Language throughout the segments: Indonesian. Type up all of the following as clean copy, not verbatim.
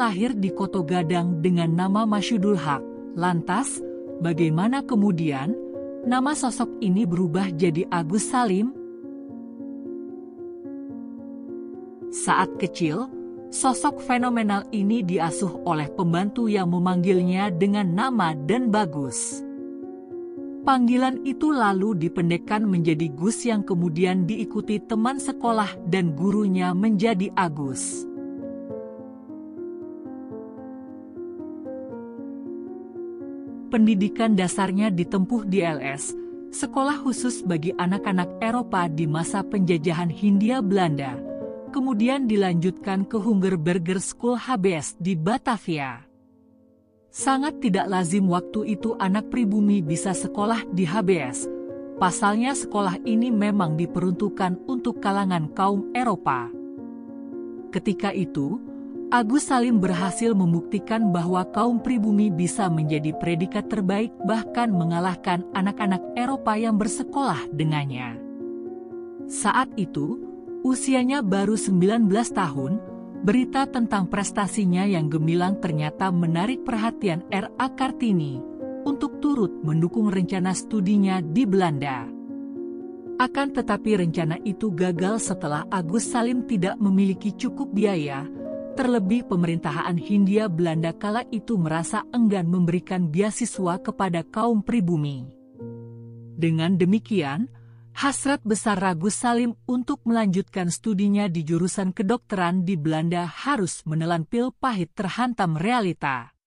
lahir di Koto Gadang dengan nama Masyudul Haq. Lantas, bagaimana kemudian nama sosok ini berubah jadi Agus Salim? Saat kecil, sosok fenomenal ini diasuh oleh pembantu yang memanggilnya dengan nama Dan Bagus. Panggilan itu lalu dipendekkan menjadi Gus yang kemudian diikuti teman sekolah dan gurunya menjadi Agus. Pendidikan dasarnya ditempuh di LS, sekolah khusus bagi anak-anak Eropa di masa penjajahan Hindia Belanda. Kemudian dilanjutkan ke Hungerberger School HBS di Batavia. Sangat tidak lazim waktu itu anak pribumi bisa sekolah di HBS. Pasalnya sekolah ini memang diperuntukkan untuk kalangan kaum Eropa. Ketika itu, Agus Salim berhasil membuktikan bahwa kaum pribumi bisa menjadi predikat terbaik bahkan mengalahkan anak-anak Eropa yang bersekolah dengannya. Saat itu, usianya baru 19 tahun, berita tentang prestasinya yang gemilang ternyata menarik perhatian R.A. Kartini untuk turut mendukung rencana studinya di Belanda. Akan tetapi rencana itu gagal setelah Agus Salim tidak memiliki cukup biaya, terlebih pemerintahan Hindia Belanda kala itu merasa enggan memberikan beasiswa kepada kaum pribumi. Dengan demikian, hasrat besar Agus Salim untuk melanjutkan studinya di jurusan kedokteran di Belanda harus menelan pil pahit terhantam realita.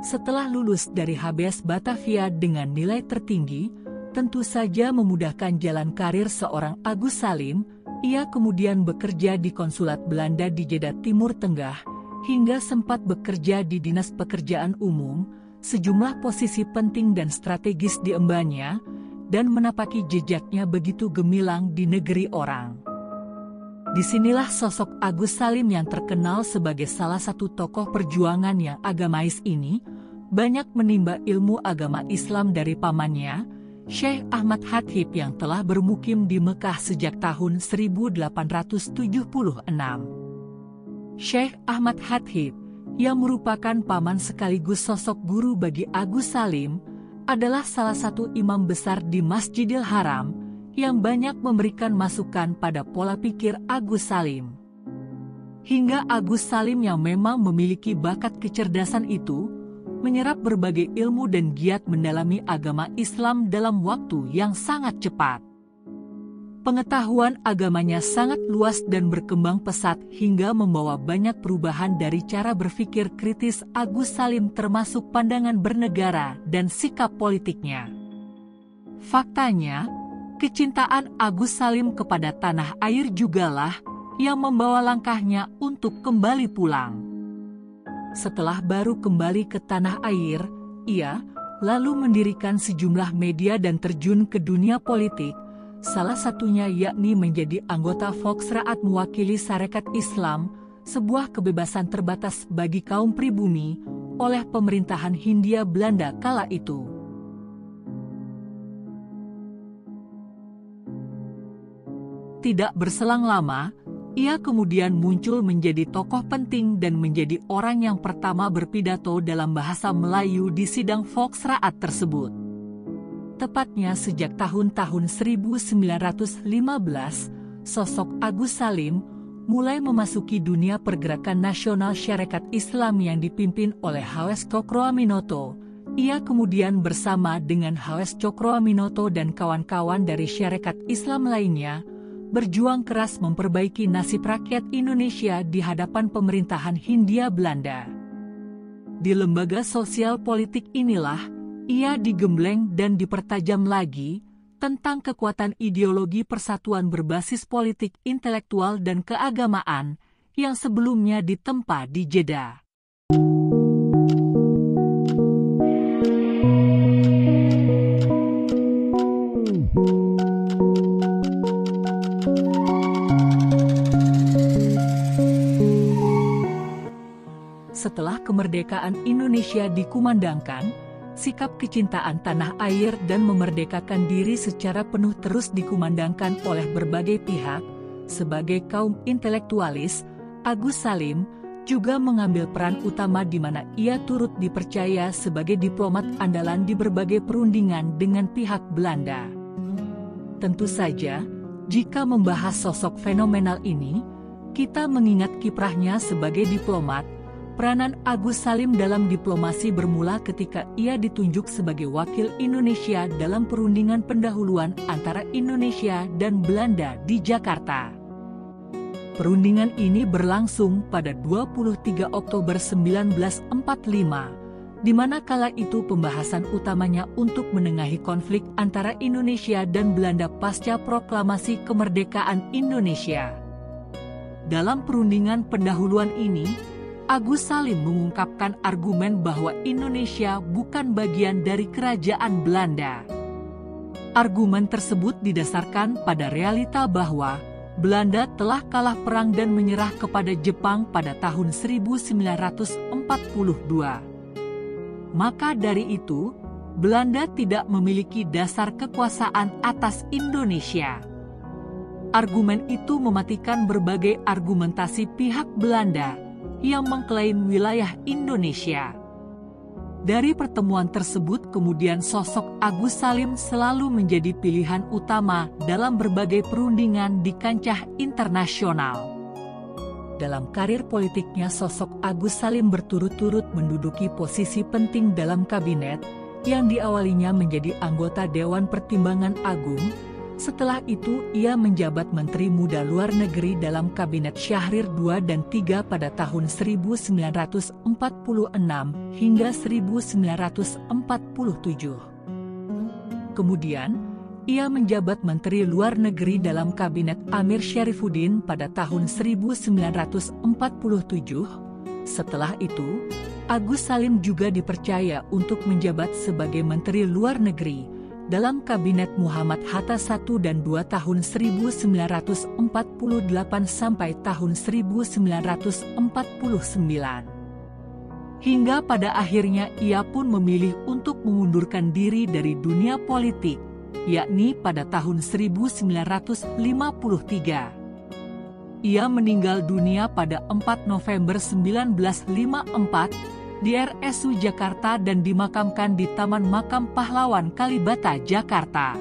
Setelah lulus dari HBS Batavia dengan nilai tertinggi, tentu saja memudahkan jalan karir seorang Agus Salim. Ia kemudian bekerja di konsulat Belanda di Jeddah Timur Tengah, hingga sempat bekerja di Dinas Pekerjaan Umum, sejumlah posisi penting dan strategis diembannya, dan menapaki jejaknya begitu gemilang di negeri orang. Disinilah sosok Agus Salim yang terkenal sebagai salah satu tokoh perjuangan yang agamais ini, banyak menimba ilmu agama Islam dari pamannya, Syekh Ahmad Khatib yang telah bermukim di Mekah sejak tahun 1876. Syekh Ahmad Khatib, yang merupakan paman sekaligus sosok guru bagi Agus Salim, adalah salah satu imam besar di Masjidil Haram, yang banyak memberikan masukan pada pola pikir Agus Salim. Hingga Agus Salim yang memang memiliki bakat kecerdasan itu, menyerap berbagai ilmu dan giat mendalami agama Islam dalam waktu yang sangat cepat. Pengetahuan agamanya sangat luas dan berkembang pesat hingga membawa banyak perubahan dari cara berpikir kritis Agus Salim termasuk pandangan bernegara dan sikap politiknya. Faktanya, kecintaan Agus Salim kepada tanah air jugalah yang membawa langkahnya untuk kembali pulang. Setelah baru kembali ke tanah air, ia lalu mendirikan sejumlah media dan terjun ke dunia politik, salah satunya yakni menjadi anggota Volksraad mewakili Sarekat Islam, sebuah kebebasan terbatas bagi kaum pribumi, oleh pemerintahan Hindia Belanda kala itu. Tidak berselang lama, ia kemudian muncul menjadi tokoh penting dan menjadi orang yang pertama berpidato dalam bahasa Melayu di sidang Volksraad tersebut. Tepatnya sejak tahun-tahun 1915, sosok Agus Salim mulai memasuki dunia pergerakan nasional Syarikat Islam yang dipimpin oleh H.W. Cokroaminoto. Ia kemudian bersama dengan H.W. Cokroaminoto dan kawan-kawan dari Syarikat Islam lainnya, berjuang keras memperbaiki nasib rakyat Indonesia di hadapan pemerintahan Hindia Belanda. Di lembaga sosial politik inilah, ia digembleng dan dipertajam lagi tentang kekuatan ideologi persatuan berbasis politik intelektual dan keagamaan yang sebelumnya ditempa di Jeddah. Setelah kemerdekaan Indonesia dikumandangkan, sikap kecintaan tanah air dan memerdekakan diri secara penuh terus dikumandangkan oleh berbagai pihak. Sebagai kaum intelektualis, Agus Salim juga mengambil peran utama di mana ia turut dipercaya sebagai diplomat andalan di berbagai perundingan dengan pihak Belanda. Tentu saja, jika membahas sosok fenomenal ini, kita mengingat kiprahnya sebagai diplomat. Peranan Agus Salim dalam diplomasi bermula ketika ia ditunjuk sebagai wakil Indonesia dalam perundingan pendahuluan antara Indonesia dan Belanda di Jakarta. Perundingan ini berlangsung pada 23 Oktober 1945, di mana kala itu pembahasan utamanya untuk menengahi konflik antara Indonesia dan Belanda pasca proklamasi kemerdekaan Indonesia. Dalam perundingan pendahuluan ini, Agus Salim mengungkapkan argumen bahwa Indonesia bukan bagian dari kerajaan Belanda. Argumen tersebut didasarkan pada realita bahwa Belanda telah kalah perang dan menyerah kepada Jepang pada tahun 1942. Maka dari itu, Belanda tidak memiliki dasar kekuasaan atas Indonesia. Argumen itu mematikan berbagai argumentasi pihak Belanda yang mengklaim wilayah Indonesia. Dari pertemuan tersebut kemudian sosok Agus Salim selalu menjadi pilihan utama dalam berbagai perundingan di kancah internasional. Dalam karir politiknya, sosok Agus Salim berturut-turut menduduki posisi penting dalam kabinet, yang diawalinya menjadi anggota Dewan Pertimbangan Agung. Setelah itu, ia menjabat Menteri Muda Luar Negeri dalam Kabinet Syahrir II dan III pada tahun 1946 hingga 1947. Kemudian, ia menjabat Menteri Luar Negeri dalam Kabinet Amir Syarifuddin pada tahun 1947. Setelah itu, Agus Salim juga dipercaya untuk menjabat sebagai Menteri Luar Negeri dalam Kabinet Muhammad Hatta I dan II tahun 1948 sampai tahun 1949. Hingga pada akhirnya ia pun memilih untuk mengundurkan diri dari dunia politik, yakni pada tahun 1953. Ia meninggal dunia pada 4 November 1954 di RSU Jakarta dan dimakamkan di Taman Makam Pahlawan Kalibata, Jakarta.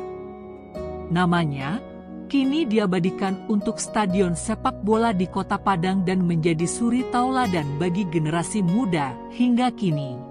Namanya kini diabadikan untuk stadion sepak bola di Kota Padang dan menjadi suri tauladan bagi generasi muda hingga kini.